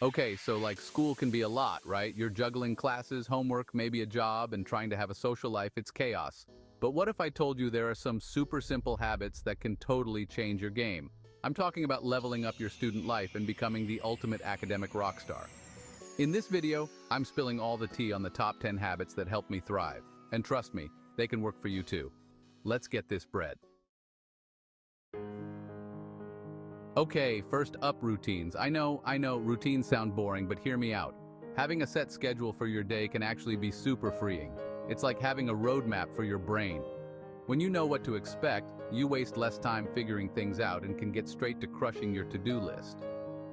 Okay, so like school can be a lot, right? You're juggling classes, homework, maybe a job, and trying to have a social life. It's chaos. But what if I told you there are some super simple habits that can totally change your game? I'm talking about leveling up your student life and becoming the ultimate academic rock star. In this video, I'm spilling all the tea on the top 10 habits that help me thrive. And trust me, they can work for you too. Let's get this bread. Okay, first up, routines. I know, routines sound boring, but hear me out. Having a set schedule for your day can actually be super freeing. It's like having a roadmap for your brain. When you know what to expect, you waste less time figuring things out and can get straight to crushing your to-do list.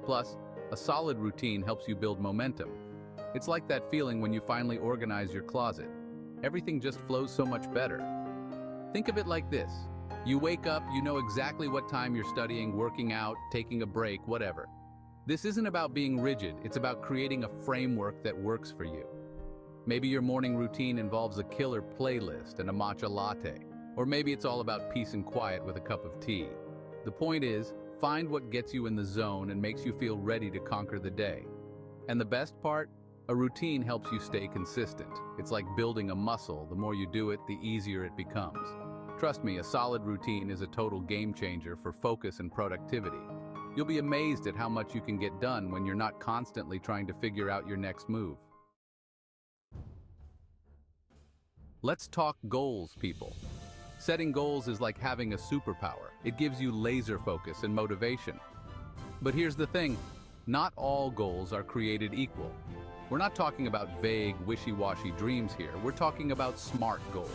Plus, a solid routine helps you build momentum. It's like that feeling when you finally organize your closet. Everything just flows so much better. Think of it like this. You wake up, you know exactly what time you're studying, working out, taking a break, whatever. This isn't about being rigid, it's about creating a framework that works for you. Maybe your morning routine involves a killer playlist and a matcha latte. Or maybe it's all about peace and quiet with a cup of tea. The point is, find what gets you in the zone and makes you feel ready to conquer the day. And the best part? A routine helps you stay consistent. It's like building a muscle. The more you do it, the easier it becomes. Trust me, a solid routine is a total game changer for focus and productivity. You'll be amazed at how much you can get done when you're not constantly trying to figure out your next move. Let's talk goals, people. Setting goals is like having a superpower. It gives you laser focus and motivation. But here's the thing, not all goals are created equal. We're not talking about vague, wishy-washy dreams here. We're talking about SMART goals.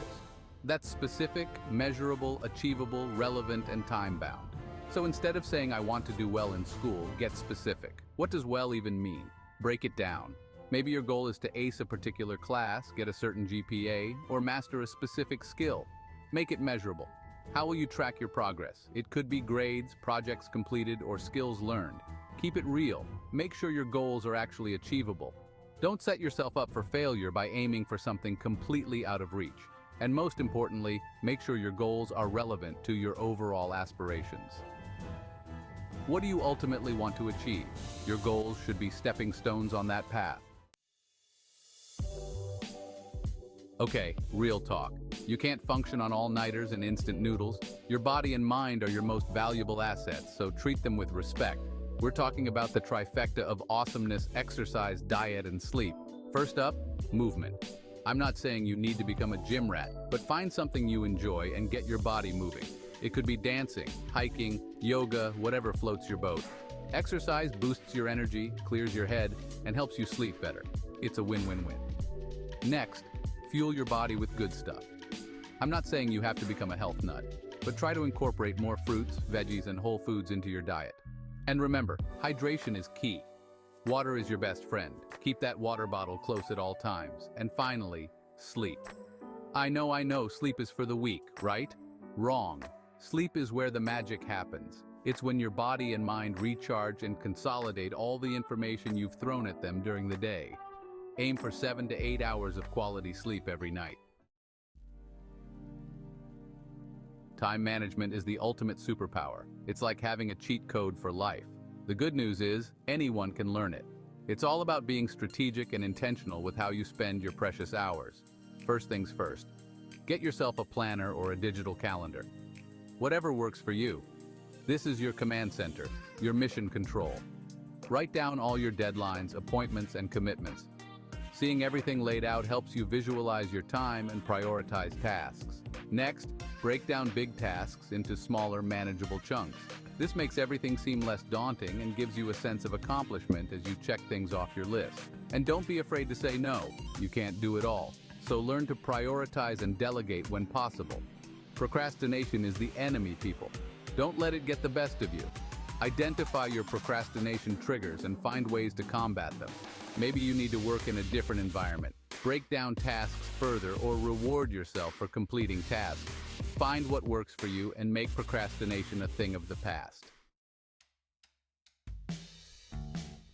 That's specific, measurable, achievable, relevant, and time-bound. So instead of saying I want to do well in school, get specific. What does well even mean? Break it down. Maybe your goal is to ace a particular class, get a certain GPA, or master a specific skill. Make it measurable. How will you track your progress? It could be grades, projects completed, or skills learned. Keep it real. Make sure your goals are actually achievable. Don't set yourself up for failure by aiming for something completely out of reach. And most importantly, make sure your goals are relevant to your overall aspirations. What do you ultimately want to achieve? Your goals should be stepping stones on that path. Okay, real talk. You can't function on all-nighters and instant noodles. Your body and mind are your most valuable assets, so treat them with respect. We're talking about the trifecta of awesomeness: exercise, diet, and sleep. First up, movement. I'm not saying you need to become a gym rat, but find something you enjoy and get your body moving. It could be dancing, hiking, yoga, whatever floats your boat. Exercise boosts your energy, clears your head, and helps you sleep better. It's a win-win-win. Next, fuel your body with good stuff. I'm not saying you have to become a health nut, but try to incorporate more fruits, veggies, and whole foods into your diet. And remember, hydration is key. Water is your best friend. Keep that water bottle close at all times. And finally, sleep. I know, sleep is for the weak, right? Wrong. Sleep is where the magic happens. It's when your body and mind recharge and consolidate all the information you've thrown at them during the day. Aim for 7 to 8 hours of quality sleep every night. Time management is the ultimate superpower. It's like having a cheat code for life. The good news is, anyone can learn it. It's all about being strategic and intentional with how you spend your precious hours. First things first, get yourself a planner or a digital calendar. Whatever works for you. This is your command center, your mission control. Write down all your deadlines, appointments, and commitments. Seeing everything laid out helps you visualize your time and prioritize tasks. Next, break down big tasks into smaller, manageable chunks. This makes everything seem less daunting and gives you a sense of accomplishment as you check things off your list. And don't be afraid to say no. You can't do it all. So learn to prioritize and delegate when possible. Procrastination is the enemy, people. Don't let it get the best of you. Identify your procrastination triggers and find ways to combat them. Maybe you need to work in a different environment. Break down tasks further or reward yourself for completing tasks. Find what works for you and make procrastination a thing of the past.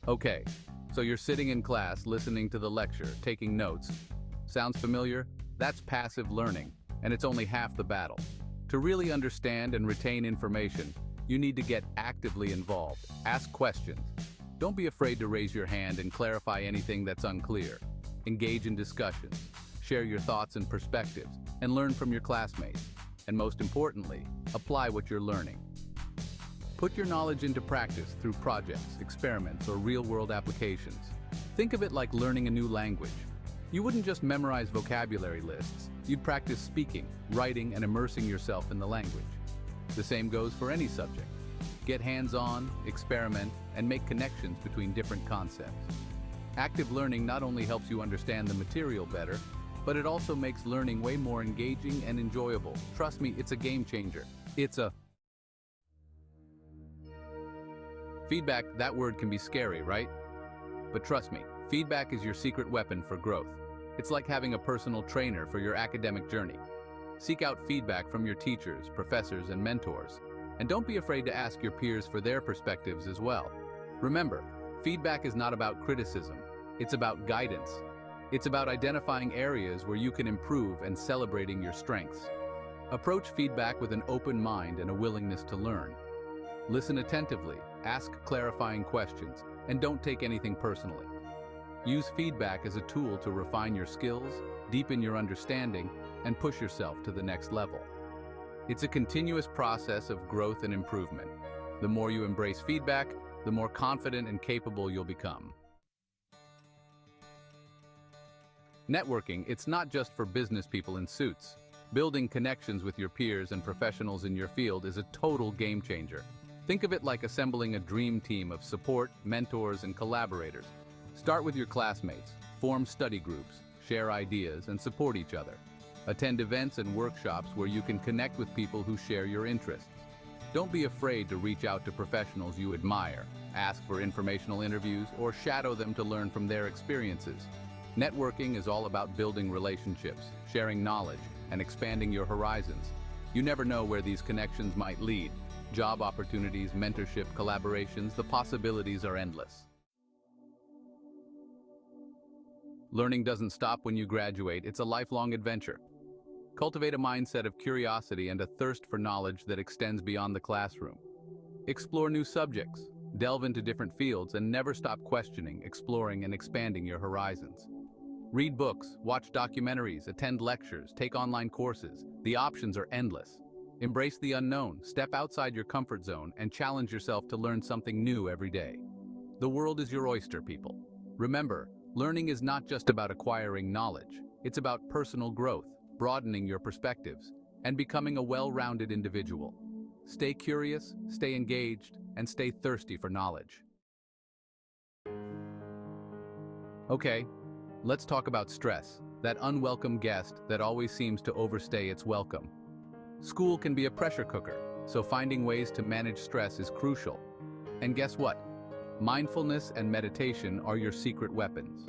Okay, so you're sitting in class, listening to the lecture, taking notes. Sounds familiar? That's passive learning, and it's only half the battle. To really understand and retain information, you need to get actively involved. Ask questions. Don't be afraid to raise your hand and clarify anything that's unclear. Engage in discussions, share your thoughts and perspectives, and learn from your classmates. And most importantly, apply what you're learning. Put your knowledge into practice through projects, experiments, or real-world applications. Think of it like learning a new language. You wouldn't just memorize vocabulary lists, you'd practice speaking, writing, and immersing yourself in the language. The same goes for any subject. Get hands-on, experiment, and make connections between different concepts. Active learning not only helps you understand the material better, but it also makes learning way more engaging and enjoyable. Trust me, it's a game changer. Feedback, that word can be scary, right? But trust me, feedback is your secret weapon for growth. It's like having a personal trainer for your academic journey. Seek out feedback from your teachers, professors, and mentors. And don't be afraid to ask your peers for their perspectives as well. Remember, feedback is not about criticism. It's about guidance. It's about identifying areas where you can improve and celebrating your strengths. Approach feedback with an open mind and a willingness to learn. Listen attentively, ask clarifying questions, and don't take anything personally. Use feedback as a tool to refine your skills, deepen your understanding, and push yourself to the next level. It's a continuous process of growth and improvement. The more you embrace feedback, the more confident and capable you'll become. Networking, it's not just for business people in suits. Building connections with your peers and professionals in your field is a total game changer. Think of it like assembling a dream team of support, mentors, and collaborators. Start with your classmates, form study groups, share ideas, and support each other. Attend events and workshops where you can connect with people who share your interests. Don't be afraid to reach out to professionals you admire, ask for informational interviews, or shadow them to learn from their experiences. Networking is all about building relationships, sharing knowledge, and expanding your horizons. You never know where these connections might lead. Job opportunities, mentorship, collaborations, the possibilities are endless. Learning doesn't stop when you graduate, it's a lifelong adventure. Cultivate a mindset of curiosity and a thirst for knowledge that extends beyond the classroom. Explore new subjects, delve into different fields, and never stop questioning, exploring, and expanding your horizons. Read books, watch documentaries, attend lectures, take online courses. The options are endless. Embrace the unknown, step outside your comfort zone, and challenge yourself to learn something new every day. The world is your oyster, people. Remember, learning is not just about acquiring knowledge. It's about personal growth, broadening your perspectives, and becoming a well-rounded individual. Stay curious, stay engaged, and stay thirsty for knowledge. Okay, let's talk about stress, that unwelcome guest that always seems to overstay its welcome. School can be a pressure cooker, so finding ways to manage stress is crucial. And guess what? Mindfulness and meditation are your secret weapons.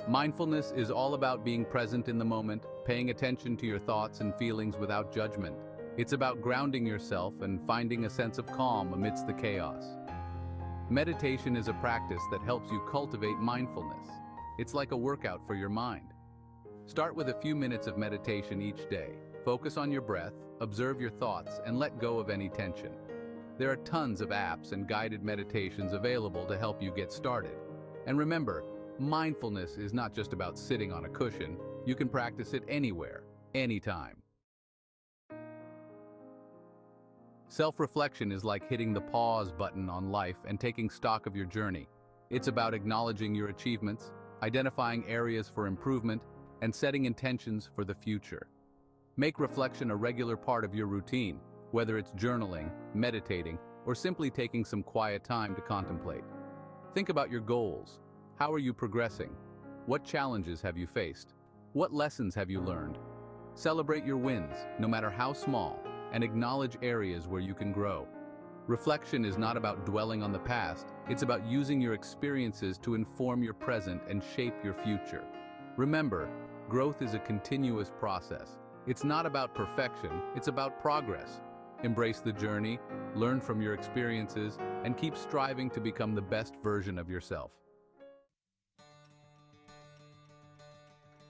Mindfulness is all about being present in the moment, paying attention to your thoughts and feelings without judgment. It's about grounding yourself and finding a sense of calm amidst the chaos. Meditation is a practice that helps you cultivate mindfulness. It's like a workout for your mind. Start with a few minutes of meditation each day. Focus on your breath, observe your thoughts, and let go of any tension. There are tons of apps and guided meditations available to help you get started. And remember, mindfulness is not just about sitting on a cushion. You can practice it anywhere, anytime. Self-reflection is like hitting the pause button on life and taking stock of your journey. It's about acknowledging your achievements, identifying areas for improvement, and setting intentions for the future. Make reflection a regular part of your routine, whether it's journaling, meditating, or simply taking some quiet time to contemplate. Think about your goals. How are you progressing? What challenges have you faced? What lessons have you learned? Celebrate your wins, no matter how small, and acknowledge areas where you can grow. Reflection is not about dwelling on the past, it's about using your experiences to inform your present and shape your future. Remember, growth is a continuous process. It's not about perfection, it's about progress. Embrace the journey, learn from your experiences, and keep striving to become the best version of yourself.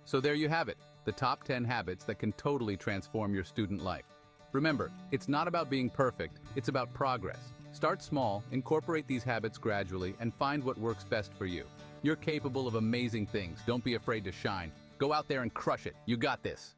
So there you have it, the top 10 habits that can totally transform your student life. Remember, it's not about being perfect, it's about progress. Start small, incorporate these habits gradually, and find what works best for you. You're capable of amazing things. Don't be afraid to shine. Go out there and crush it. You got this.